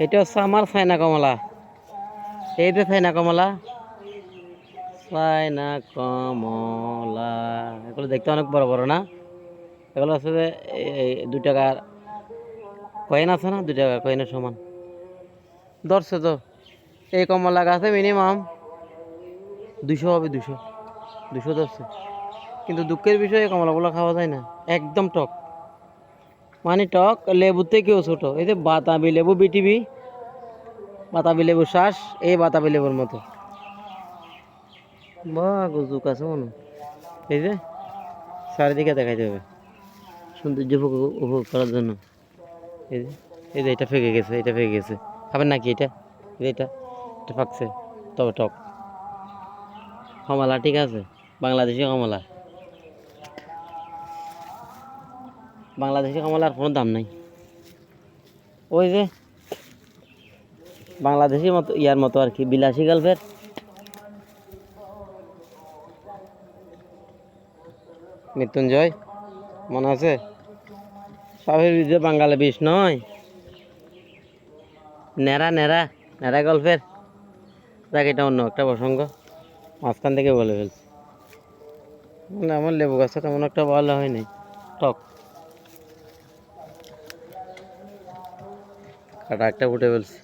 এটা হচ্ছে আমার চায়না কমলা। এই যে চায়না কমলা, চায়না কমলা, এগুলো দেখতে অনেক বড় বড় না? এগুলো হচ্ছে যে 2 টাকার কয়েন আছে না, 2 টাকার কয়েনের সমান। ধরছে তো এই কমলা গাছে মিনিমাম 200 হবে, 200 ধরছে। কিন্তু দুঃখের বিষয় এই কমলাগুলো খাওয়া যায় না, একদম টক। মানে টক, লেবুর থেকেও ছোট। এই যে বাতাবি লেবু, বিটিবি বাতাবি লেবুর শ্বাস, এই বাতাবি লেবুর মতো। বা গুজুক আছে মনে হয়। এই যে চারিদিকে দেখাইতে হবে সৌন্দর্য উপভোগ করার জন্য। এই যে এই যে এটা ফেঁকে গেছে, এটা ফেঁকে গেছে। খাবেন নাকি এটা? এই যে এটা, এটা ফাঁকছে, তবে টক। কমলা ঠিক আছে, বাংলাদেশি কমলা। বাংলাদেশি কমলার কোনো দাম নাই। ওই যে বাংলাদেশি মতো ইয়ার মতো আর কি, বিলাসী গল্পের। মৃত্যুঞ্জয় মনে আছে? সাহের যে বাঙালি বিষ নয়, নেড়া নেড়া নেড়া গল্পের। দেখ এটা অন্য একটা প্রসঙ্গ, মাঝখান থেকে বলে ফেলছি। মানে আমার লেবু গাছটা তেমন একটা ভালো হয়নি, টক। কাটা একটা ফুটে ফেলছি।